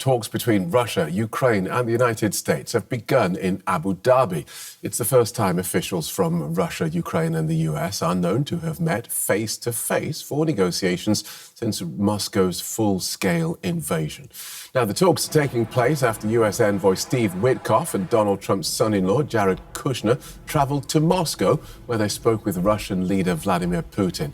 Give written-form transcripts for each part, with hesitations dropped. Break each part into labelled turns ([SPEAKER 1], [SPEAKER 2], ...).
[SPEAKER 1] talks between Russia, Ukraine and the United States have begun in Abu Dhabi. It's the first time officials from Russia, Ukraine and the US are known to have met face-to-face for negotiations since Moscow's full-scale invasion. Now, the talks are taking place after US envoy Steve Witkoff and Donald Trump's son-in-law, Jared Kushner, travelled to Moscow, where they spoke with Russian leader Vladimir Putin.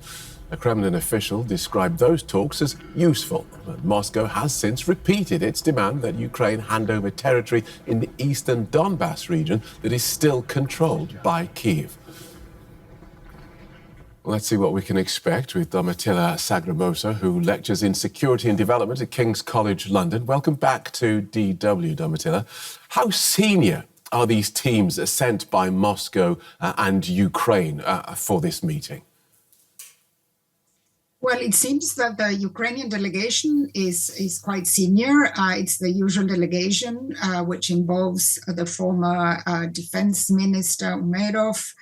[SPEAKER 1] A Kremlin official described those talks as useful, but Moscow has since repeated its demand that Ukraine hand over territory in the eastern Donbas region that is still controlled by Kyiv. Let's see what we can expect with Domitilla Sagramoso, who lectures in security and development at King's College London. Welcome back to DW, Domitilla. How senior are these teams sent by Moscow and Ukraine for this meeting?
[SPEAKER 2] Well, it seems that the Ukrainian delegation is quite senior. It's the usual delegation, which involves the former defense minister Umerov,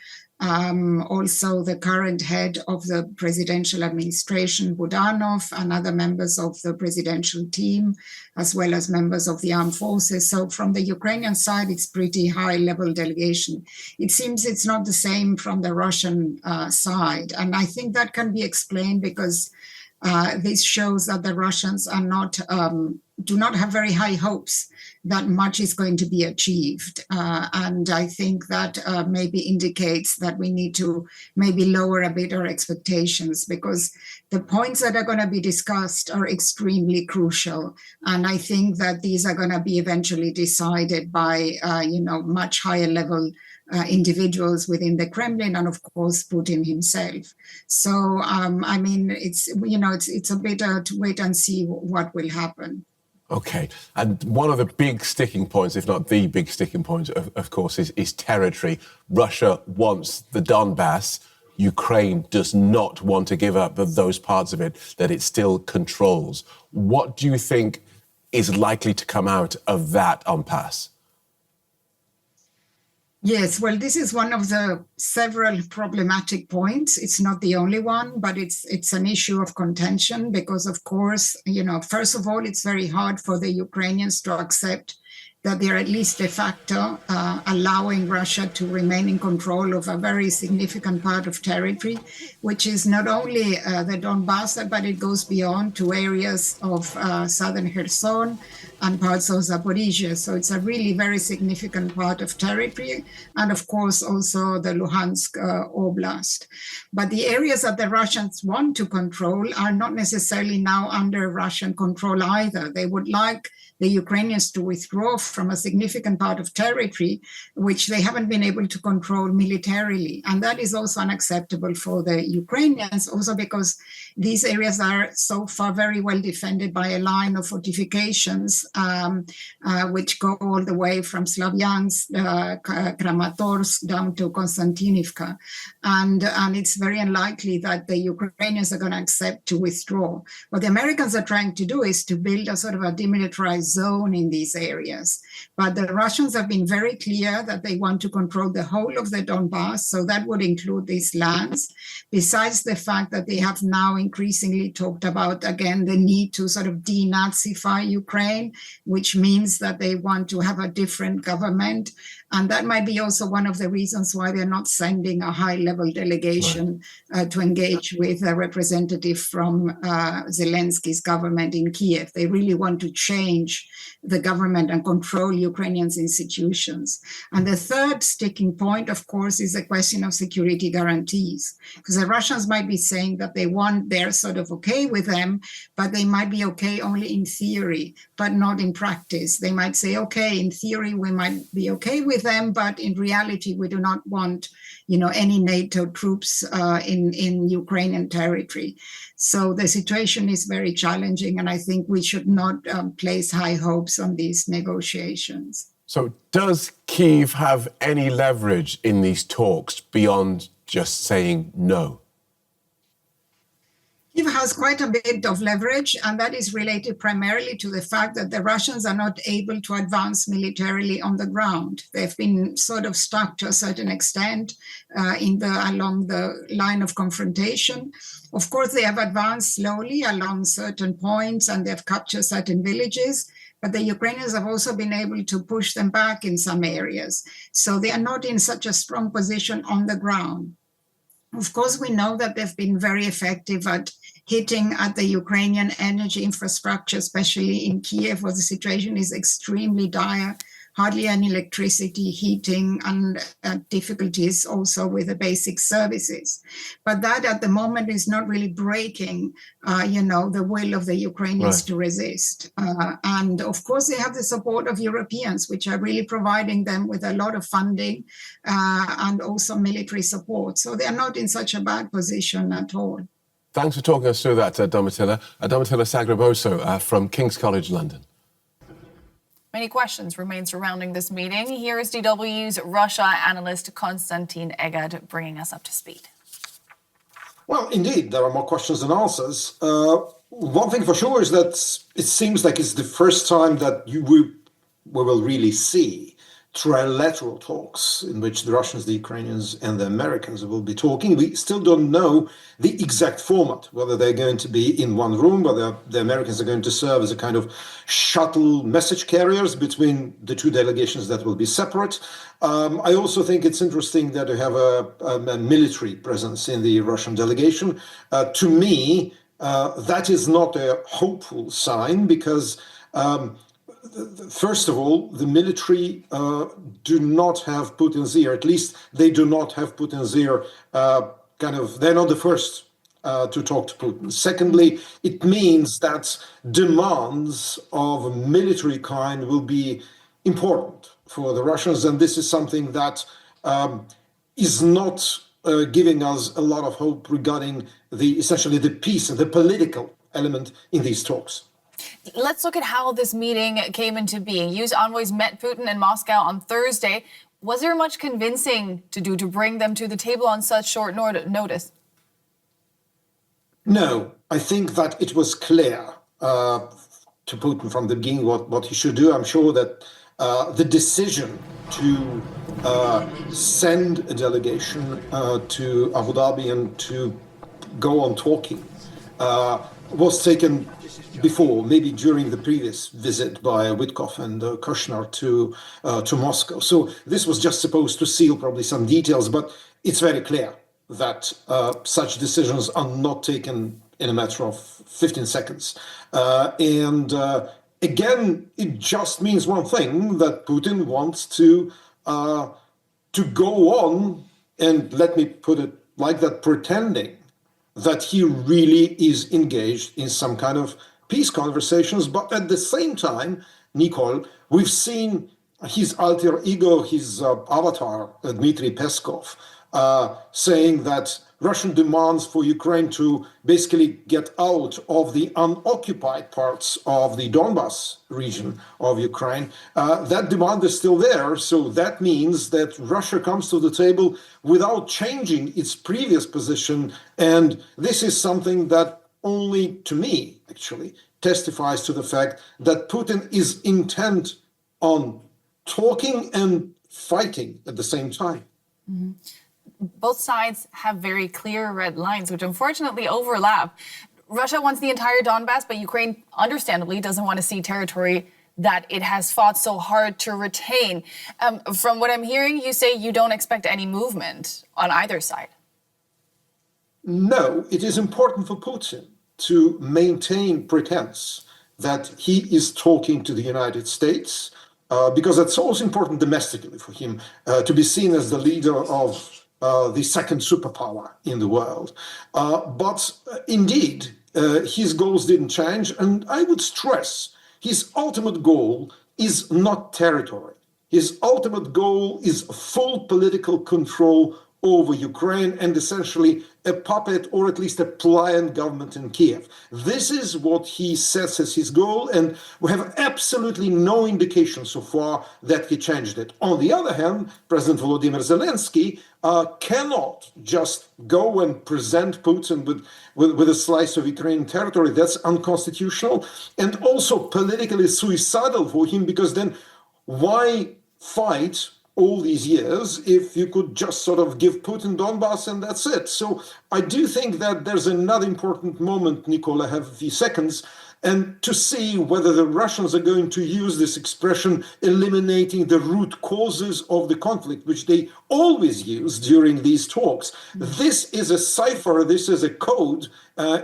[SPEAKER 2] also the current head of the presidential administration, Budanov, and other members of the presidential team, as well as members of the armed forces. So from the Ukrainian side, it's pretty high-level delegation. It seems it's not the same from the Russian side. And I think that can be explained because this shows that the Russians are do not have very high hopes that much is going to be achieved. And I think that maybe indicates that we need to maybe lower a bit our expectations, because the points that are going to be discussed are extremely crucial. And I think that these are going to be eventually decided by, much higher level individuals within the Kremlin, and of course Putin himself. So it's a bit to wait and see what will happen.
[SPEAKER 1] Okay, and one of the big sticking points, if not the big sticking point, of course, is territory. Russia wants the Donbas. Ukraine does not want to give up those parts of it that it still controls. What do you think is likely to come out of that impasse?
[SPEAKER 2] Yes, well, this is one of the several problematic points. It's not the only one, but it's an issue of contention because, of course, first of all, it's very hard for the Ukrainians to accept that they're at least de facto allowing Russia to remain in control of a very significant part of territory, which is not only the Donbas, but it goes beyond to areas of southern Kherson and parts of Zaporizhia. So it's a really very significant part of territory. And of course, also the Luhansk Oblast. But the areas that the Russians want to control are not necessarily now under Russian control either. They would like the Ukrainians to withdraw from a significant part of territory, which they haven't been able to control militarily. And that is also unacceptable for the Ukrainians, also because these areas are so far very well defended by a line of fortifications, which go all the way from Slavyansk, Kramatorsk, down to Konstantinivka. And it's very unlikely that the Ukrainians are going to accept to withdraw. What the Americans are trying to do is to build a sort of a demilitarized zone in these areas. But the Russians have been very clear that they want to control the whole of the Donbas, so that would include these lands, besides the fact that they have now increasingly talked about, again, the need to sort of denazify Ukraine, which means that they want to have a different government. And that might be also one of the reasons why they're not sending a high-level delegation to engage with a representative from Zelensky's government in Kyiv. They really want to change the government and control Ukrainians' institutions. And the third sticking point, of course, is the question of security guarantees. Because the Russians might be saying that they're sort of okay with them, but they might be okay only in theory, but not in practice. They might say, okay, in theory, we might be okay with them, but in reality, we do not want, any NATO troops in Ukrainian territory. So the situation is very challenging, and I think we should not place high hopes on these negotiations.
[SPEAKER 1] So does Kyiv have any leverage in these talks beyond just saying no?
[SPEAKER 2] Kyiv has quite a bit of leverage, and that is related primarily to the fact that the Russians are not able to advance militarily on the ground. They've been sort of stuck to a certain extent along the line of confrontation. Of course, they have advanced slowly along certain points, and they've captured certain villages, but the Ukrainians have also been able to push them back in some areas. So they are not in such a strong position on the ground. Of course, we know that they've been very effective at hitting at the Ukrainian energy infrastructure, especially in Kyiv, where the situation is extremely dire. Hardly any electricity, heating, and difficulties also with the basic services. But that at the moment is not really breaking, the will of the Ukrainians to resist. And of course, they have the support of Europeans, which are really providing them with a lot of funding and also military support. So they are not in such a bad position at all.
[SPEAKER 1] Thanks for talking us through that, Domitilla. Domitilla Sagramoso from King's College London.
[SPEAKER 3] Many questions remain surrounding this meeting. Here is DW's Russia analyst Konstantin Eggert bringing us up to speed.
[SPEAKER 4] Well, indeed, there are more questions than answers. One thing for sure is that it seems like it's the first time that we will really see trilateral talks in which the Russians, the Ukrainians, and the Americans will be talking. We still don't know the exact format, whether they're going to be in one room, whether the Americans are going to serve as a kind of shuttle message carriers between the two delegations that will be separate. I also think it's interesting that we have a military presence in the Russian delegation. To me, that is not a hopeful sign because first of all, the military do not have Putin's ear. At least they do not have Putin's ear. They're not the first to talk to Putin. Secondly, it means that demands of a military kind will be important for the Russians, and this is something that is not giving us a lot of hope regarding essentially the peace and the political element in these talks.
[SPEAKER 3] Let's look at how this meeting came into being. U.S. envoys met Putin in Moscow on Thursday. Was there much convincing to do to bring them to the table on such short notice?
[SPEAKER 4] No, I think that it was clear to Putin from the beginning what he should do. I'm sure that the decision to send a delegation to Abu Dhabi and to go on talking was taken before, maybe during the previous visit by Witkoff and Kushner to Moscow. So this was just supposed to seal probably some details, but it's very clear that such decisions are not taken in a matter of 15 seconds. Again, it just means one thing, that Putin wants to go on, and let me put it like that, pretending that he really is engaged in some kind of peace conversations. But at the same time, Nicole, we've seen his alter ego, his avatar, Dmitry Peskov, saying that Russian demands for Ukraine to basically get out of the unoccupied parts of the Donbas region of Ukraine. That demand is still there. So that means that Russia comes to the table without changing its previous position. And this is something that only, to me, actually, testifies to the fact that Putin is intent on talking and fighting at the same time.
[SPEAKER 3] Mm-hmm. Both sides have very clear red lines, which unfortunately overlap. Russia wants the entire Donbas, but Ukraine, understandably, doesn't want to see territory that it has fought so hard to retain. From what I'm hearing, you say you don't expect any movement on either side.
[SPEAKER 4] No, it is important for Putin to maintain pretense that he is talking to the United States, because it's also important domestically for him to be seen as the leader of the second superpower in the world. But indeed, his goals didn't change. And I would stress his ultimate goal is not territory. His ultimate goal is full political control over Ukraine and essentially a puppet or at least a pliant government in Kyiv. This is what he sets as his goal, and we have absolutely no indication so far that he changed it. On the other hand, President Volodymyr Zelensky cannot just go and present Putin with a slice of Ukrainian territory. That's unconstitutional and also politically suicidal for him, because then why fight all these years if you could just sort of give Putin Donbas and that's it? So I do think that there's another important moment, Nicole, I have a few seconds, and to see whether the Russians are going to use this expression, eliminating the root causes of the conflict, which they always use during these talks. This is a cipher, this is a code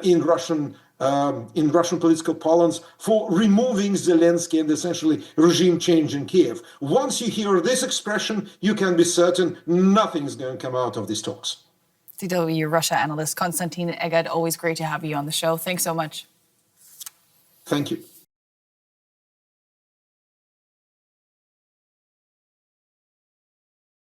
[SPEAKER 4] in Russian political parlance for removing Zelensky and essentially regime change in Kyiv. Once you hear this expression, you can be certain nothing is going to come out of these talks.
[SPEAKER 3] DW Russia analyst Konstantin Eggert, always great to have you on the show. Thanks so much.
[SPEAKER 4] Thank you.